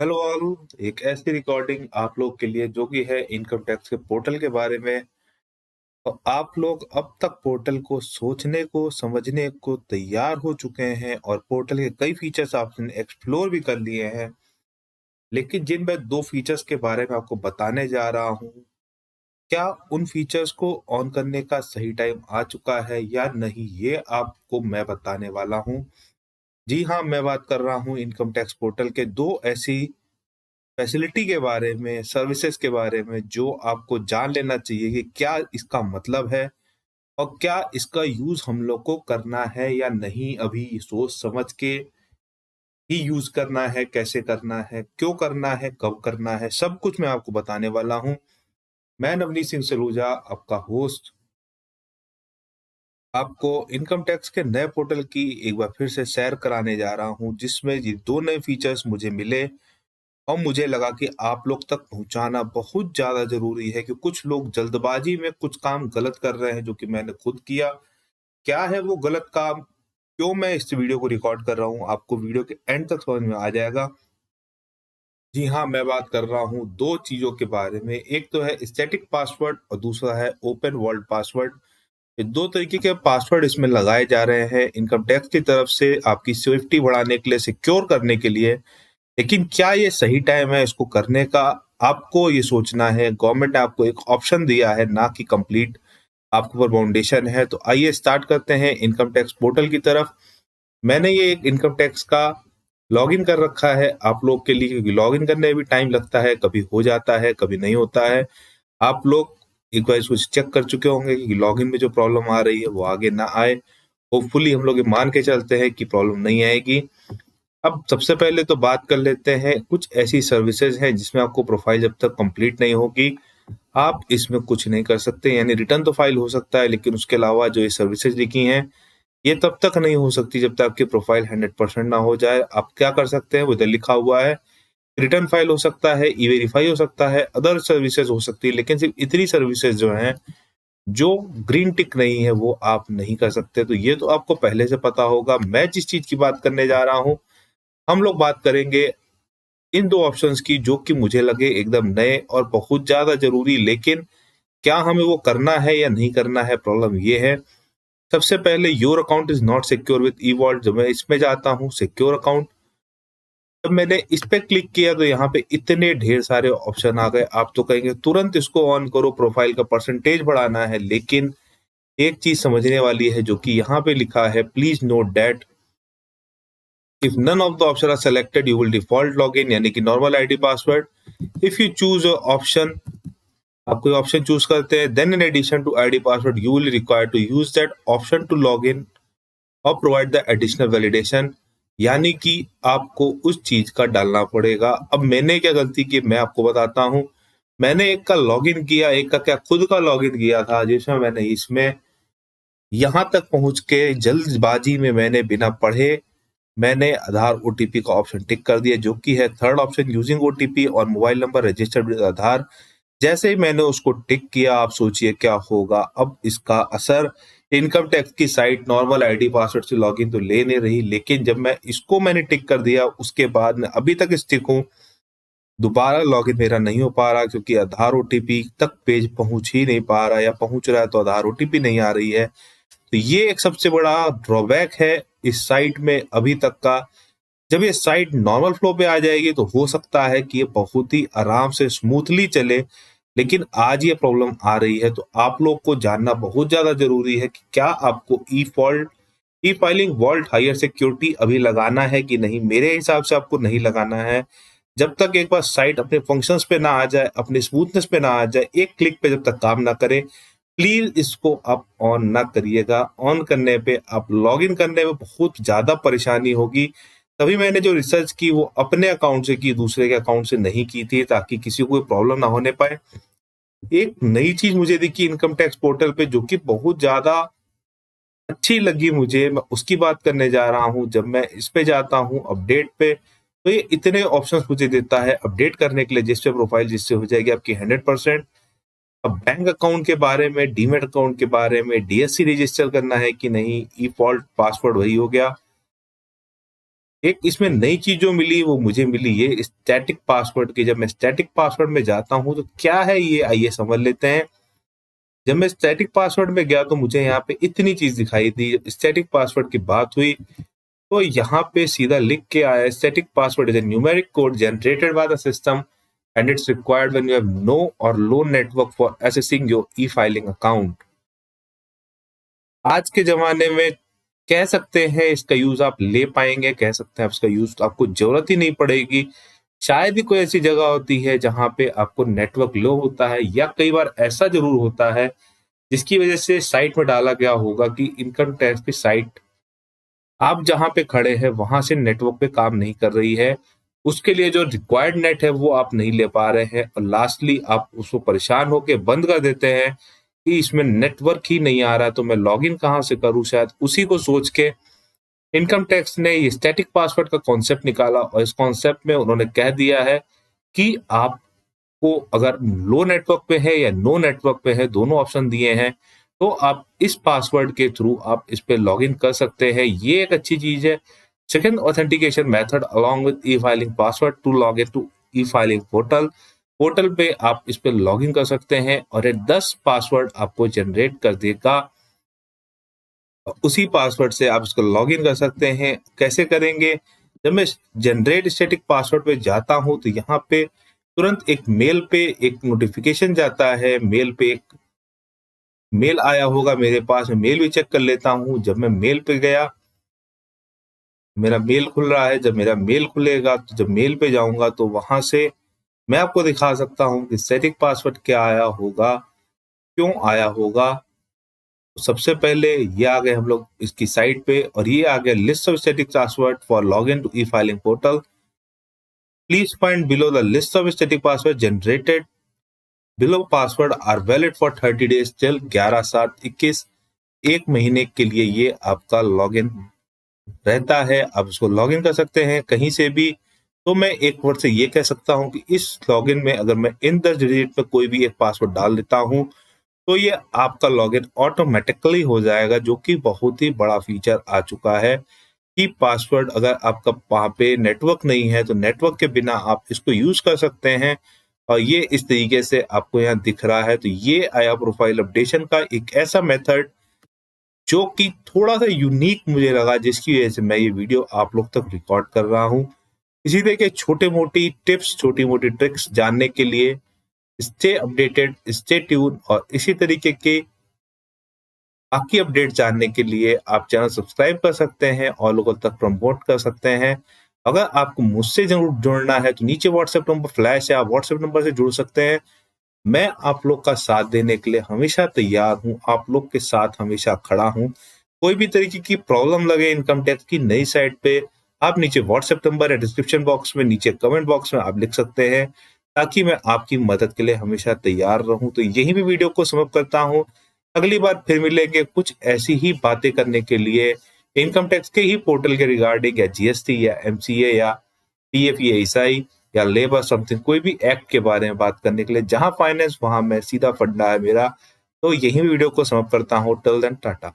Hello all. एक ऐसी recording आप लोग के लिए जो कि है इनकम टैक्स के पोर्टल के बारे में। और आप लोग अब तक पोर्टल को सोचने को समझने को तैयार हो चुके हैं और पोर्टल के कई फीचर्स आपने एक्सप्लोर भी कर लिए हैं। लेकिन जिन मैं दो फीचर्स के बारे में आपको बताने जा रहा हूँ, क्या उन फीचर्स को ऑन करने का सही टाइम आ चुका है या नहीं, ये आपको मैं बताने वाला हूँ। जी हाँ, मैं बात कर रहा हूँ इनकम टैक्स पोर्टल के दो ऐसी फैसिलिटी के बारे में, सर्विसेज के बारे में जो आपको जान लेना चाहिए कि क्या इसका मतलब है और क्या इसका यूज़ हम लोग को करना है या नहीं, अभी सोच समझ के ही यूज़ करना है, कैसे करना है, क्यों करना है, कब करना है, सब कुछ मैं आपको बताने वाला हूँ। मैं नवनीत सिंह सलूजा, आपका होस्ट, आपको इनकम टैक्स के नए पोर्टल की एक बार फिर से सैर कराने जा रहा हूँ, जिसमें ये 2 नए फीचर्स मुझे मिले और मुझे लगा कि आप लोग तक पहुंचाना बहुत ज़्यादा ज़रूरी है कि कुछ लोग जल्दबाजी में कुछ काम गलत कर रहे हैं, जो कि मैंने खुद किया। क्या है वो गलत काम? क्यों मैं इस वीडियो को रिकॉर्ड कर रहा हूँ? आपको वीडियो के एंड तक समझ में आ जाएगा। जी हाँ, मैं बात कर रहा हूँ 2 चीज़ों के बारे में। एक तो है स्टैटिक पासवर्ड और दूसरा है ओपन वर्ल्ड पासवर्ड। ये 2 तरीके के पासवर्ड इसमें लगाए जा रहे हैं इनकम टैक्स की तरफ से आपकी सेफ्टी बढ़ाने के लिए, सिक्योर करने के लिए। लेकिन क्या ये सही टाइम है इसको करने का? आपको ये सोचना है। गवर्नमेंट ने आपको एक ऑप्शन दिया है, ना कि कंप्लीट आपके ऊपर बाउंडेशन है। तो आइए स्टार्ट करते हैं इनकम टैक्स पोर्टल की तरफ। मैंने ये एक इनकम टैक्स का लॉगिन कर रखा है आप लोग के लिए, क्योंकि लॉगिन करने में भी टाइम लगता है, कभी हो जाता है, कभी नहीं होता है। आप लोग एक बार इसको चेक कर चुके होंगे कि लॉगिन में जो प्रॉब्लम आ रही है वो आगे ना आए। होपफुली हम लोग ये मान के चलते हैं कि प्रॉब्लम नहीं आएगी। अब सबसे पहले तो बात कर लेते हैं, कुछ ऐसी सर्विसेज हैं जिसमें आपको प्रोफाइल जब तक कंप्लीट नहीं होगी आप इसमें कुछ नहीं कर सकते। यानी रिटर्न तो फाइल हो सकता है, लेकिन उसके अलावा जो ये सर्विसेज लिखी हैं ये तब तक नहीं हो सकती जब तक आपकी प्रोफाइल 100% ना हो जाए। आप क्या कर सकते हैं, वो इधर लिखा हुआ है। रिटर्न फाइल हो सकता है, ई वेरीफाई हो सकता है, अदर सर्विसेज हो सकती है, लेकिन सिर्फ इतनी सर्विसेज जो हैं जो ग्रीन टिक नहीं है वो आप नहीं कर सकते। तो ये तो आपको पहले से पता होगा। मैं जिस चीज की बात करने जा रहा हूँ, हम लोग बात करेंगे इन 2 ऑप्शंस की जो कि मुझे लगे एकदम नए और बहुत ज़्यादा ज़रूरी। लेकिन क्या हमें वो करना है या नहीं करना है, प्रॉब्लम ये है। सबसे पहले your account is not secure with e-wallet. जब मैं इसमें जाता हूँ सिक्योर अकाउंट, जब मैंने इस पे क्लिक किया तो यहाँ पे इतने ढेर सारे ऑप्शन आ गए। आप तो कहेंगे तुरंत इसको ऑन करो, प्रोफाइल का परसेंटेज बढ़ाना है। लेकिन एक चीज़ समझने वाली है जो कि यहाँ पे लिखा है, please note that if none of the option are selected you will default login, यानी कि normal ID password. If you choose option, आप कोई ऑप्शन चूज करते हैं, then in addition to ID password you will require to use that option to log in और provide the additional validation. यानी कि आपको उस चीज का डालना पड़ेगा। अब मैंने क्या गलती की मैं आपको बताता हूँ। मैंने एक का लॉगिन किया, एक का क्या खुद का लॉगिन किया था, जिसमें मैंने इसमें यहाँ तक पहुंच के जल्दबाजी में मैंने बिना पढ़े मैंने आधार ओटीपी का ऑप्शन टिक कर दिया, जो कि है थर्ड ऑप्शन, यूजिंग ओटीपी और मोबाइल नंबर रजिस्टर्ड विद आधार। जैसे ही मैंने उसको टिक किया, आप सोचिए क्या होगा। अब इसका असर इनकम टैक्स की साइट नॉर्मल आईडी पासवर्ड से लॉगिन तो ले नहीं रही, लेकिन जब मैंने टिक कर दिया उसके बाद मैं अभी तक स्टिक हूँ। दोबारा लॉगिन मेरा नहीं हो पा रहा, क्योंकि आधार ओटीपी तक पेज पहुंच ही नहीं पा रहा, या पहुंच रहा है तो आधार ओटीपी नहीं आ रही है। तो ये एक सबसे बड़ा ड्रॉबैक है इस साइट में अभी तक का। जब ये साइट नॉर्मल फ्लो पे आ जाएगी तो हो सकता है कि ये बहुत ही आराम से स्मूथली चले, लेकिन आज ये प्रॉब्लम आ रही है। तो आप लोग को जानना बहुत ज्यादा जरूरी है कि क्या आपको e filing vault higher security अभी लगाना है कि नहीं। मेरे हिसाब से आपको नहीं लगाना है। जब तक एक बार साइट अपने फंक्शंस पे ना आ जाए, अपने स्मूथनेस पे ना आ जाए, एक क्लिक पे जब तक काम ना करे, प्लीज इसको आप ऑन ना करिएगा। ऑन करने पे आप लॉगिन करने में बहुत ज्यादा परेशानी होगी। तभी मैंने जो रिसर्च की वो अपने अकाउंट से की, दूसरे के अकाउंट से नहीं की थी, ताकि किसी को कोई प्रॉब्लम ना होने पाए। एक नई चीज मुझे दिखी इनकम टैक्स पोर्टल पे जो कि बहुत ज्यादा अच्छी लगी मुझे, मैं उसकी बात करने जा रहा हूँ। जब मैं इस पे जाता हूँ अपडेट पे, तो ये इतने ऑप्शंस मुझे देता है अपडेट करने के लिए, जिससे प्रोफाइल जिससे हो जाएगी आपकी 100%। अब बैंक अकाउंट के बारे में, डीमेट अकाउंट के बारे में, डीएससी रजिस्टर करना है कि नहीं, ई फॉल्ट पासवर्ड वही हो गया। एक इसमें नई चीज जो मिली वो मुझे मिली ये स्टैटिक पासवर्ड की। जब मैं स्टैटिक पासवर्ड में जाता हूँ तो क्या है ये, आइए समझ लेते हैं। जब मैं स्टैटिक पासवर्ड में गया तो मुझे यहाँ पे इतनी चीज दिखाई दी। स्टैटिक पासवर्ड की बात हुई तो यहाँ पे सीधा लिख के आया, static password is a numeric code generated by the system and it's required when you have no or low network for accessing your e filing account. आज के जमाने में कह सकते हैं इसका यूज आप ले पाएंगे, कह सकते हैं इसका यूज आपको जरूरत ही नहीं पड़ेगी। शायद ही कोई ऐसी जगह होती है जहां पे आपको नेटवर्क लो होता है, या कई बार ऐसा जरूर होता है जिसकी वजह से साइट में डाला गया होगा कि इनकम टैक्स की साइट आप जहां पे खड़े हैं वहां से नेटवर्क पे काम नहीं कर रही है। उसके लिए जो रिक्वायर्ड नेट है वो आप नहीं ले पा रहे हैं, और लास्टली आप उसको परेशान होकर बंद कर देते हैं कि इसमें नेटवर्क ही नहीं आ रहा, तो मैं लॉगिन कहाँ से करूं। शायद उसी को सोच के इनकम टैक्स ने ये स्टैटिक पासवर्ड का कॉन्सेप्ट निकाला, और इस कॉन्सेप्ट में उन्होंने कह दिया है कि आपको अगर लो नेटवर्क पे है या नो नेटवर्क पे है, दोनों ऑप्शन दिए हैं, तो आप इस पासवर्ड के थ्रू आप इस पे लॉगिन कर सकते हैं। ये एक अच्छी चीज है। Second, authentication method along with e filing password to log in to e filing portal. Portal पे आप इस पे लॉगिन कर सकते हैं और ये 10 पासवर्ड आपको जनरेट कर देगा। उसी पासवर्ड से आप इसको लॉगिन कर सकते हैं। कैसे करेंगे? जब मैं जनरेट स्टैटिक पासवर्ड पे जाता हूं तो यहाँ पे तुरंत एक मेल पे एक नोटिफिकेशन जाता है। मेल पे एक मेल आया होगा मेरे पास, मैं मेल भी चेक कर लेता हूँ। जब मैं मेल पे गया, मेरा मेल खुल रहा है। जब मेरा मेल खुलेगा तो जब मेल पे जाऊंगा तो वहां से मैं आपको दिखा सकता हूँ कि स्टैटिक पासवर्ड क्या आया होगा, क्यों आया होगा। सबसे पहले ये आ गए हम लोग इसकी साइट पे, और ये आ गया list of static password for login to e filing portal. Please find below the list of static password generated below password are valid for 30 days till 11/7/21। एक महीने के लिए ये आपका लॉगिन रहता है। आप इसको लॉगिन कर सकते हैं कहीं से भी। तो मैं एक वर्ड से ये कह सकता हूं कि इस लॉगिन में अगर मैं इन 10 डिजिट में कोई भी एक पासवर्ड डाल देता हूं तो ये आपका लॉगिन ऑटोमेटिकली हो जाएगा, जो कि बहुत ही बड़ा फीचर आ चुका है कि पासवर्ड अगर आपका वहां पे नेटवर्क नहीं है तो नेटवर्क के बिना आप इसको यूज कर सकते हैं। और ये इस तरीके से आपको यहाँ दिख रहा है। तो ये आया प्रोफाइल अपडेशन का एक ऐसा मेथड जो कि थोड़ा सा यूनिक मुझे लगा, जिसकी वजह से मैं ये वीडियो आप लोग तक रिकॉर्ड कर रहा हूँ। इसी तरह के छोटे मोटी टिप्स, छोटी मोटी ट्रिक्स जानने के लिए स्टे अपडेटेड, स्टे ट्यून, और इसी तरीके के बाकी अपडेट जानने के लिए आप चैनल सब्सक्राइब कर सकते हैं और लोगों तक प्रमोट कर सकते हैं। अगर आपको मुझसे जरूर जुड़ना है तो नीचे व्हाट्सएप नंबर फ्लैश है, आप व्हाट्सएप नंबर से जुड़ सकते हैं। मैं आप लोग का साथ देने के लिए हमेशा तैयार हूं, आप लोग के साथ हमेशा खड़ा हूं। कोई भी तरीके की प्रॉब्लम लगे इनकम टैक्स की नई साइट पे, आप नीचे व्हाट्सएप नंबर या डिस्क्रिप्शन बॉक्स में, नीचे कमेंट बॉक्स में आप लिख सकते हैं, ताकि मैं आपकी मदद के लिए हमेशा तैयार रहूं। तो यही भी वीडियो को समाप्त करता हूं। अगली बार फिर मिलेंगे कुछ ऐसी ही बातें करने के लिए, इनकम टैक्स के ही पोर्टल के रिगार्डिंग, या जीएसटी या एमसीए या पीएफ या ईसाई या लेबर समथिंग, कोई भी एक्ट के बारे में बात करने के लिए। जहां फाइनेंस वहां मैं सीधा फंडा है मेरा। तो यही वीडियो को समाप्त करता हूं। Till then Tata.